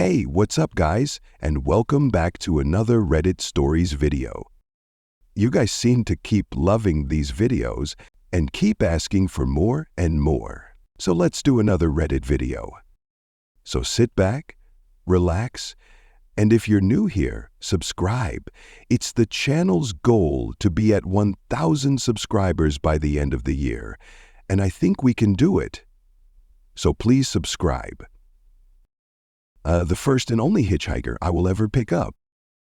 Hey, what's up guys? And welcome back to another Reddit Stories video. You guys seem to keep loving these videos and keep asking for more and more. So let's do another Reddit video. So sit back, relax, and if you're new here, subscribe. It's the channel's goal to be at 1,000 subscribers by the end of the year, and I think we can do it. So please subscribe. The first and only hitchhiker I will ever pick up.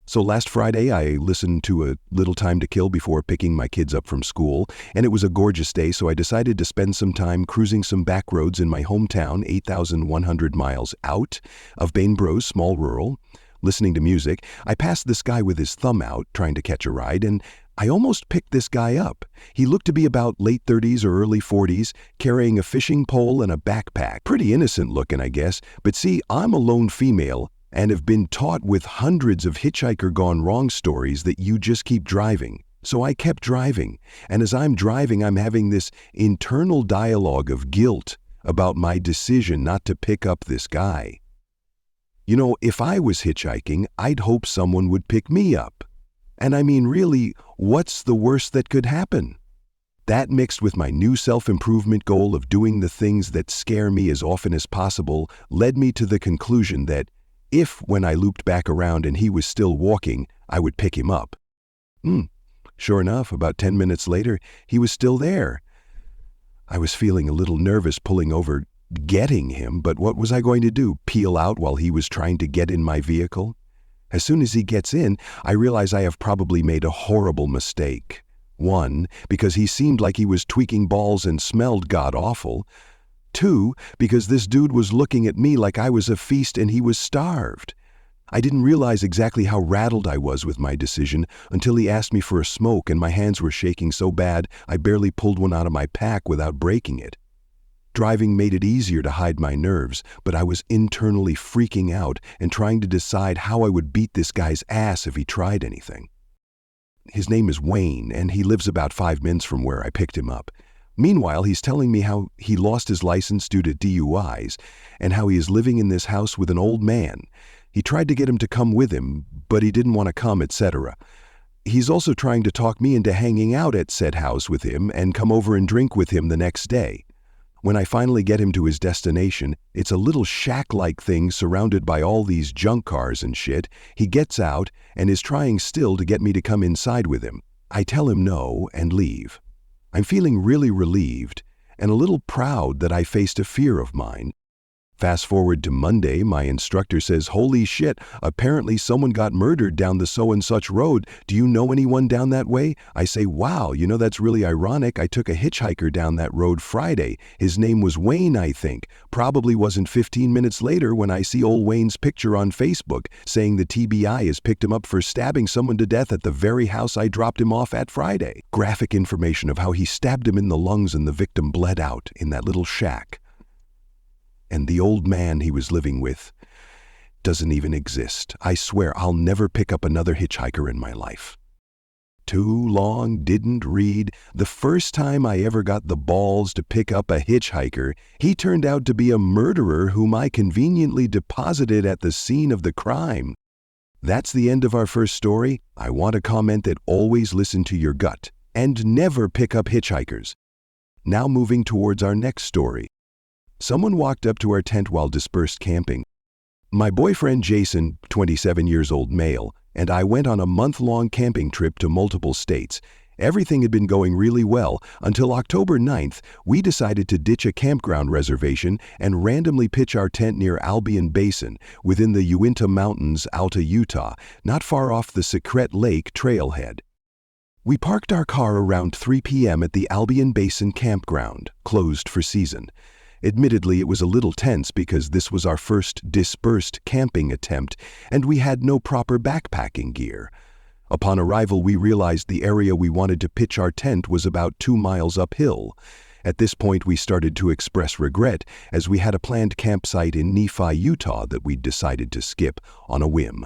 So last Friday, I listened to A Little Time to Kill before picking my kids up from school, and it was a gorgeous day, so I decided to spend some time cruising some back roads in my hometown, 8,100 miles out of Bainbro's small rural. Listening to music, I passed this guy with his thumb out, trying to catch a ride, and I almost picked this guy up. He looked to be about late 30s or early 40s, carrying a fishing pole and a backpack. Pretty innocent looking, I guess, but see, I'm a lone female and have been taught with hundreds of hitchhiker gone wrong stories that you just keep driving. So I kept driving, and as I'm driving, I'm having this internal dialogue of guilt about my decision not to pick up this guy. You know, if I was hitchhiking, I'd hope someone would pick me up. And I mean, really, what's the worst that could happen? That mixed with my new self-improvement goal of doing the things that scare me as often as possible led me to the conclusion that if, when I looped back around and he was still walking, I would pick him up. Sure enough, about 10 minutes later, he was still there. I was feeling a little nervous pulling over, getting him, but what was I going to do, peel out while he was trying to get in my vehicle? As soon as he gets in, I realize I have probably made a horrible mistake. One, because he seemed like he was tweaking balls and smelled god-awful. Two, because this dude was looking at me like I was a feast and he was starved. I didn't realize exactly how rattled I was with my decision until he asked me for a smoke and my hands were shaking so bad I barely pulled one out of my pack without breaking it. Driving made it easier to hide my nerves, but I was internally freaking out and trying to decide how I would beat this guy's ass if he tried anything. His name is Wayne, and he lives about 5 minutes from where I picked him up. Meanwhile, he's telling me how he lost his license due to DUIs and how he is living in this house with an old man. He tried to get him to come with him, but he didn't want to come, etc. He's also trying to talk me into hanging out at said house with him and come over and drink with him the next day. When I finally get him to his destination, it's a little shack-like thing surrounded by all these junk cars and shit. He gets out and is trying still to get me to come inside with him. I tell him no and leave. I'm feeling really relieved and a little proud that I faced a fear of mine. Fast forward to Monday, my instructor says, "Holy shit, apparently someone got murdered down the so-and-such road. Do you know anyone down that way?" I say, "Wow, you know, that's really ironic. I took a hitchhiker down that road Friday. His name was Wayne, I think. Probably wasn't 15 minutes later when I see old Wayne's picture on Facebook saying the TBI has picked him up for stabbing someone to death at the very house I dropped him off at Friday." Graphic information of how he stabbed him in the lungs and the victim bled out in that little shack. And the old man he was living with doesn't even exist. I swear I'll never pick up another hitchhiker in my life. Too long, didn't read. The first time I ever got the balls to pick up a hitchhiker, he turned out to be a murderer whom I conveniently deposited at the scene of the crime. That's the end of our first story. I want to comment that always listen to your gut and never pick up hitchhikers. Now moving towards our next story. Someone walked up to our tent while dispersed camping. My boyfriend Jason, 27 years old male, and I went on a month-long camping trip to multiple states. Everything had been going really well until October 9th, we decided to ditch a campground reservation and randomly pitch our tent near Albion Basin within the Uinta Mountains, Alta, Utah, not far off the Secret Lake trailhead. We parked our car around 3 p.m. at the Albion Basin campground, closed for season. Admittedly, it was a little tense because this was our first dispersed camping attempt and we had no proper backpacking gear. Upon arrival, we realized the area we wanted to pitch our tent was about 2 miles uphill. At this point, we started to express regret as we had a planned campsite in Nephi, Utah that we'd decided to skip on a whim.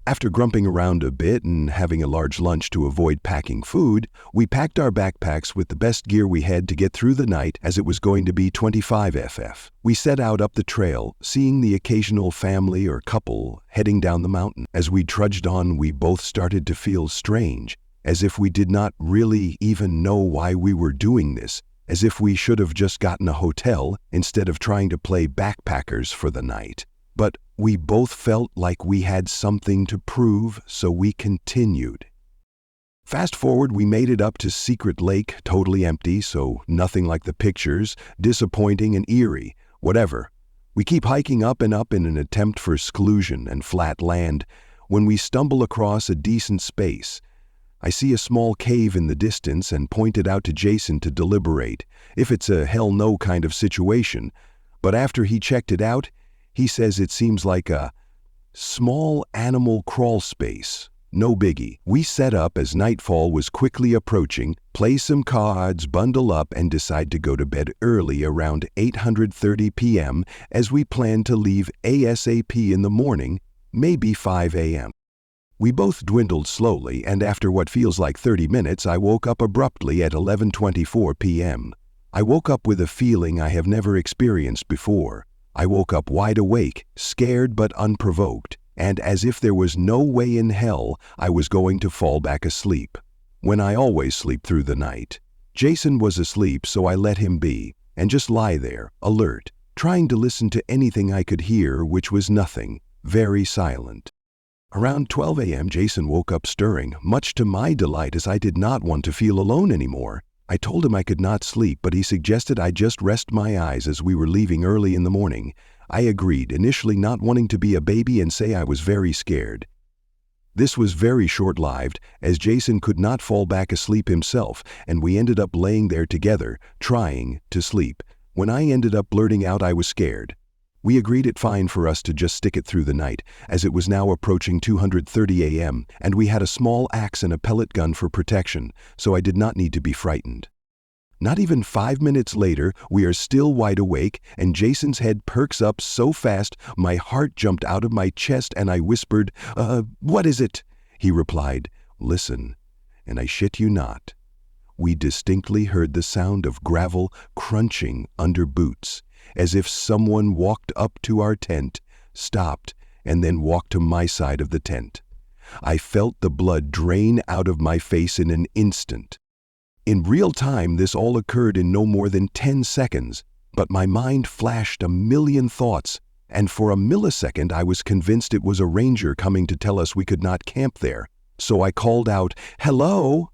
After grumping around a bit and having a large lunch to avoid packing food, we packed our backpacks with the best gear we had to get through the night, as it was going to be 25 FF. We set out up the trail, seeing the occasional family or couple heading down the mountain. As we trudged on, we both started to feel strange, as if we did not really even know why we were doing this, as if we should have just gotten a hotel instead of trying to play backpackers for the night. But we both felt like we had something to prove, so we continued. Fast forward, we made it up to Secret Lake, totally empty, so nothing like the pictures, disappointing and eerie, whatever. We keep hiking up and up in an attempt for seclusion and flat land, when we stumble across a decent space. I see a small cave in the distance and point it out to Jason to deliberate, if it's a hell no kind of situation. But after he checked it out, he says it seems like a small animal crawl space. No biggie. We set up as nightfall was quickly approaching, play some cards, bundle up, and decide to go to bed early around 8:30 p.m. as we plan to leave ASAP in the morning, maybe 5 a.m. We both dwindled slowly, and after what feels like 30 minutes, I woke up abruptly at 11:24 p.m. I woke up with a feeling I have never experienced before. I woke up wide awake, scared but unprovoked, and as if there was no way in hell I was going to fall back asleep, when I always sleep through the night. Jason was asleep, so I let him be, and just lie there, alert, trying to listen to anything I could hear, which was nothing, very silent. Around 12 a.m. Jason woke up stirring, much to my delight, as I did not want to feel alone anymore. I told him I could not sleep, but he suggested I just rest my eyes as we were leaving early in the morning. I agreed, initially not wanting to be a baby and say I was very scared. This was very short-lived, as Jason could not fall back asleep himself, and we ended up laying there together, trying to sleep, when I ended up blurting out I was scared. We agreed it fine for us to just stick it through the night, as it was now approaching 2:30 a.m., and we had a small axe and a pellet gun for protection, so I did not need to be frightened. Not even 5 minutes later, we are still wide awake, and Jason's head perks up so fast my heart jumped out of my chest, and I whispered, "What is it?" He replied, "Listen," and I shit you not. We distinctly heard the sound of gravel crunching under boots, as if someone walked up to our tent, stopped, and then walked to my side of the tent. I felt the blood drain out of my face in an instant. In real time, this all occurred in no more than 10 seconds, but my mind flashed a million thoughts, and for a millisecond I was convinced it was a ranger coming to tell us we could not camp there. So I called out, "Hello?"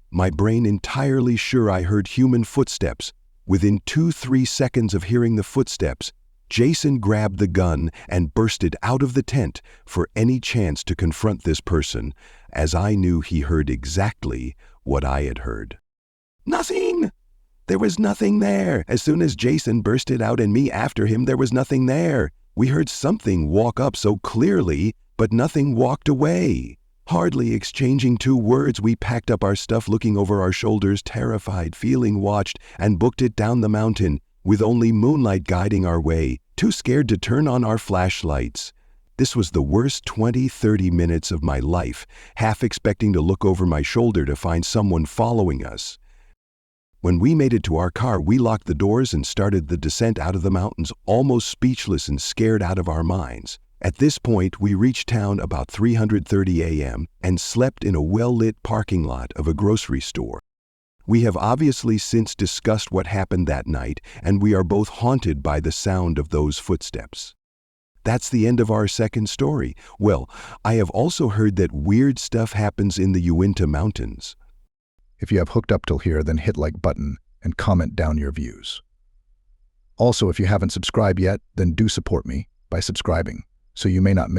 My brain entirely sure I heard human footsteps. Within 2-3 seconds of hearing the footsteps, Jason grabbed the gun and bursted out of the tent for any chance to confront this person, as I knew he heard exactly what I had heard. Nothing! There was nothing there. As soon as Jason bursted out and me after him, there was nothing there. We heard something walk up so clearly, but nothing walked away. Hardly exchanging 2 words, we packed up our stuff, looking over our shoulders, terrified, feeling watched, and booked it down the mountain, with only moonlight guiding our way, too scared to turn on our flashlights. This was the worst 20-30 minutes of my life, half expecting to look over my shoulder to find someone following us. When we made it to our car, we locked the doors and started the descent out of the mountains, almost speechless and scared out of our minds. At this point, we reached town about 3:30 a.m. and slept in a well-lit parking lot of a grocery store. We have obviously since discussed what happened that night, and we are both haunted by the sound of those footsteps. That's the end of our second story. Well, I have also heard that weird stuff happens in the Uinta Mountains. If you have hooked up till here, then hit like button and comment down your views. Also, if you haven't subscribed yet, then do support me by subscribing, so you may not miss